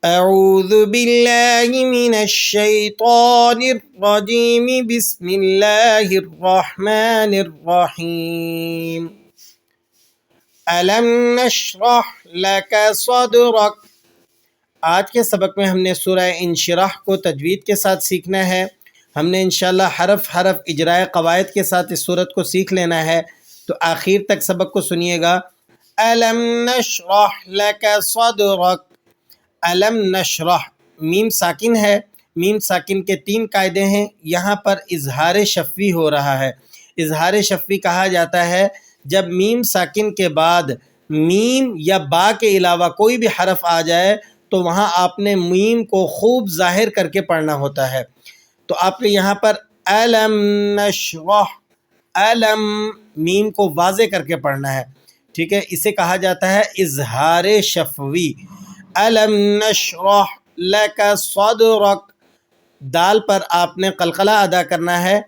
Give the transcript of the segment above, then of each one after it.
اعوذ باللہ من الشیطان الرجیم بسم اللہ الرحمن الرحیم الم نشرح لک صدرک۔ آج کے سبق میں ہم نے سورہ انشراح کو تجوید کے ساتھ سیکھنا ہے۔ ہم نے انشاءاللہ حرف اجرائے قواعد کے ساتھ اس سورت کو سیکھ لینا ہے، تو آخر تک سبق کو سنیے گا۔ الم نشرح لک صدرک، الم نشرح، میم ساکن ہے، میم ساکن کے 3 قاعدے ہیں۔ یہاں پر اظہار شفوی ہو رہا ہے۔ اظہار شفوی کہا جاتا ہے جب میم ساکن کے بعد میم یا با کے علاوہ کوئی بھی حرف آ جائے تو وہاں آپ نے میم کو خوب ظاہر کر کے پڑھنا ہوتا ہے۔ تو آپ نے یہاں پر الم نشرح، الم، میم کو واضح کر کے پڑھنا ہے، ٹھیک ہے۔ اسے کہا جاتا ہے اظہار شفوی۔ الم نشرح لک صدرک، دال پر آپ نے قلقلہ ادا کرنا ہے۔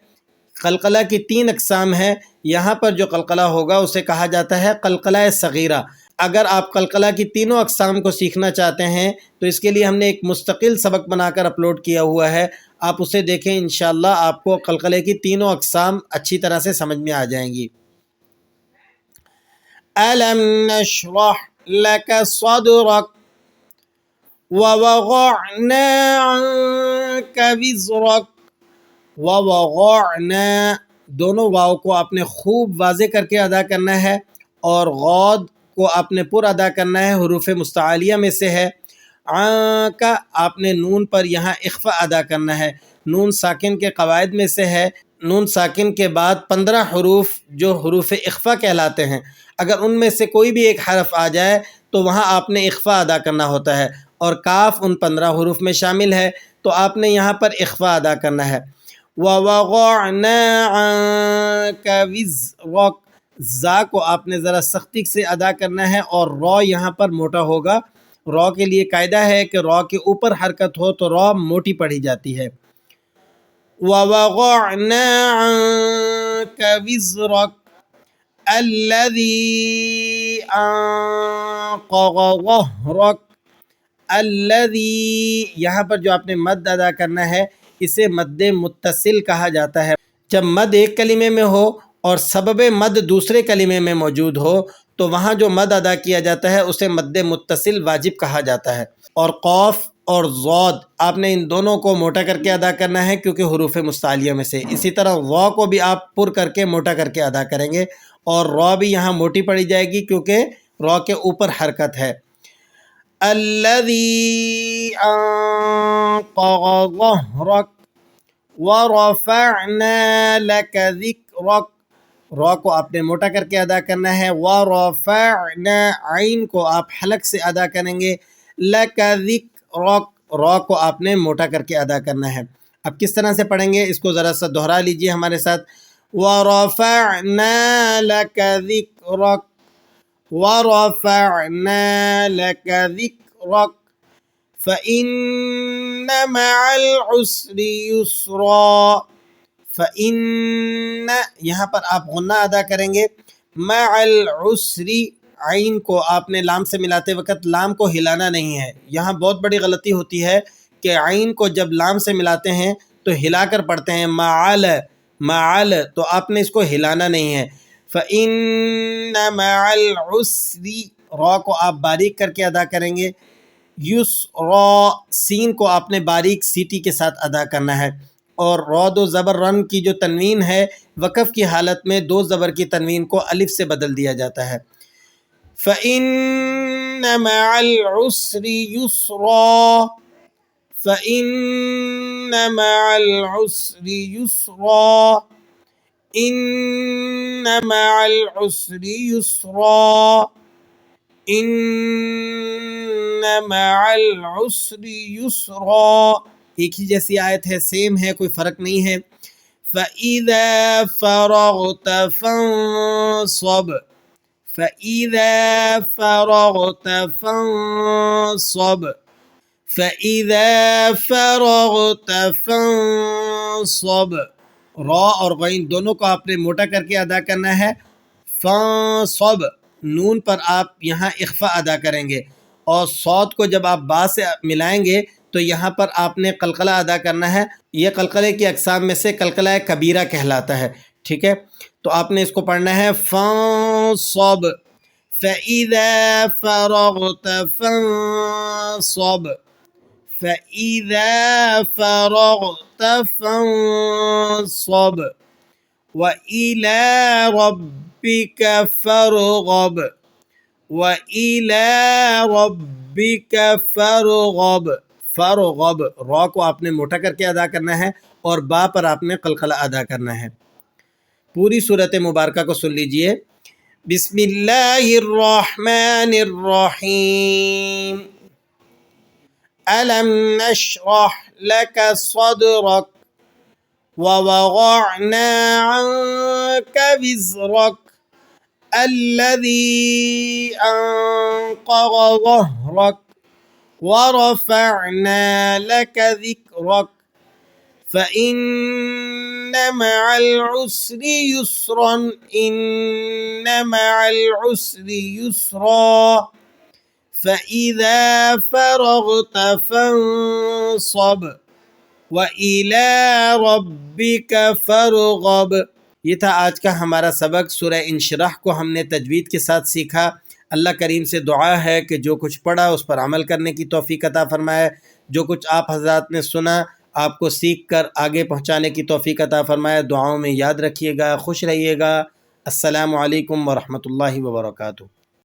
قلقلہ کی 3 اقسام ہیں۔ یہاں پر جو قلقلہ ہوگا اسے کہا جاتا ہے قلقلہ صغیرہ۔ اگر آپ قلقلہ کی تینوں اقسام کو سیکھنا چاہتے ہیں تو اس کے لیے ہم نے ایک مستقل سبق بنا کر اپلوڈ کیا ہوا ہے، آپ اسے دیکھیں، انشاءاللہ آپ کو قلقلے کی تینوں اقسام اچھی طرح سے سمجھ میں آ جائیں گی۔ الم نشرح لک صدرک ووضعنا عنک وزرک، ووضعنا، دونوں واو کو آپ نے خوب واضح کر کے ادا کرنا ہے، اور غود کو آپ نے پر ادا کرنا ہے، حروف مستعلیہ میں سے ہے۔ عنک، آپ نے نون پر یہاں اخفا ادا کرنا ہے، نون ساکن کے قواعد میں سے ہے۔ نون ساکن کے بعد 15 حروف جو حروف اخفا کہلاتے ہیں، اگر ان میں سے کوئی بھی ایک حرف آ جائے تو وہاں آپ نے اخفا ادا کرنا ہوتا ہے، اور کاف ان 15 حروف میں شامل ہے، تو آپ نے یہاں پر اخفا ادا کرنا ہے۔ وَوَضَعْنَا عَنْكَ وِزْرَكَ، زا کو آپ نے ذرا سختی سے ادا کرنا ہے، اور رو یہاں پر موٹا ہوگا۔ رو کے لیے قاعدہ ہے کہ رو کے اوپر حرکت ہو تو رو موٹی پڑھی جاتی ہے۔ وَوَضَعْنَا عَنْكَ وِزْرَكَ الَّذِي أَنقَضَ ظَهْرَكَ، الذی، یہاں پر جو آپ نے مد ادا کرنا ہے اسے مد متصل کہا جاتا ہے۔ جب مد ایک کلمے میں ہو اور سبب مد دوسرے کلمے میں موجود ہو تو وہاں جو مد ادا کیا جاتا ہے اسے مد متصل واجب کہا جاتا ہے۔ اور قوف اور ضاد، آپ نے ان دونوں کو موٹا کر کے ادا کرنا ہے کیونکہ حروف مستعلیہ میں سے۔ اسی طرح وا کو بھی آپ پر کر کے موٹا کر کے ادا کریں گے، اور را بھی یہاں موٹی پڑی جائے گی کیونکہ را کے اوپر حرکت ہے۔ الذی انقض ظہرک ورفعنا لک ذکرک، را کو آپ نے موٹا کر کے ادا کرنا ہے، ورفعنا، عین کو آپ حلق سے ادا کریں گے، لک ذکرک، را کو آپ نے موٹا کر کے ادا کرنا ہے۔ اب کس طرح سے پڑھیں گے اس کو ذرا سا دہرا لیجئے ہمارے ساتھ۔ ورفعنا لک ذکرک، ورفعنا لک ذکرک فإن مع العسر یسرا، فإن، یہاں پر آپ غنہ ادا کریں گے، مع العسر، عین کو آپ نے لام سے ملاتے وقت لام کو ہلانا نہیں ہے۔ یہاں بہت بڑی غلطی ہوتی ہے کہ عین کو جب لام سے ملاتے ہیں تو ہلا کر پڑھتے ہیں، معل، معل، تو آپ نے اس کو ہلانا نہیں ہے۔ فَإِنَّ مَعَ الْعُسْرِ، را کو آپ باریک کر کے ادا کریں گے، یسرا، سین کو آپ نے باریک سیٹی کے ساتھ ادا کرنا ہے، اور را دو زبر رن کی جو تنوین ہے وقف کی حالت میں 2 زبر کی تنوین کو الف سے بدل دیا جاتا ہے۔ فَإِنَّ مَعَ الْعُسْرِ يُسْرًا، فَإِنَّ مَعَ الْعُسْرِ يُسْرًا، إِنَّ مَعَ الْعُسْرِ يُسْرًا، إِنَّ مَعَ الْعُسْرِ يُسْرًا، ایک ہی جیسی آیت ہے، سیم ہے، کوئی فرق نہیں ہے۔ فَإِذَا فَرَغْتَ فَانصَبْ، فَإِذَا فَرَغْتَ فَانصَبْ، فَإِذَا فَرَغْتَ فَانصَبْ، را اور غین دونوں کو آپ نے موٹا کر کے ادا کرنا ہے۔ فانصب، نون پر آپ یہاں اخفا ادا کریں گے، اور صوت کو جب آپ با سے ملائیں گے تو یہاں پر آپ نے قلقلہ ادا کرنا ہے. یہ قلقلے کی اقسام میں سے قلقلہ کبیرہ کہلاتا ہے. ٹھیک ہے، تو آپ نے اس کو پڑھنا ہے فانصب فَإِذَا فَرَغْتَ فَانصَبْ فَإِذَا فَرَغْتَ فَانصَبْ وَإِلَى رَبِّكَ فَارْغَب وَإِلَى رَبِّكَ فَارْغَب. فَارْغَب را کو آپ نے موٹا کر کے ادا کرنا ہے اور با پر آپ نے قلقلہ ادا کرنا ہے. پوری صورت مبارکہ کو سن لیجئے. بسم اللہ الرحمن الرحیم. ألم نشرح لك صدرك ووضعنا عنك وزرك الذي أنقض ظهرك ورفعنا لك ذكرك فإن مع العسر يسرا إن مع العسر يسرا فَإِذَا فَرَغْتَ فَانصَبْ وَإِلَى رَبِّكَ فَارْغَب. یہ تھا آج کا ہمارا سبق. سورہ انشراح کو ہم نے تجوید کے ساتھ سیکھا. اللہ کریم سے دعا ہے کہ جو کچھ پڑھا اس پر عمل کرنے کی توفیق عطا فرمائے. جو کچھ آپ حضرات نے سنا آپ کو سیکھ کر آگے پہنچانے کی توفیق عطا فرمائے. دعاؤں میں یاد رکھیے گا. خوش رہیے گا. السلام علیکم ورحمۃ اللہ وبرکاتہ.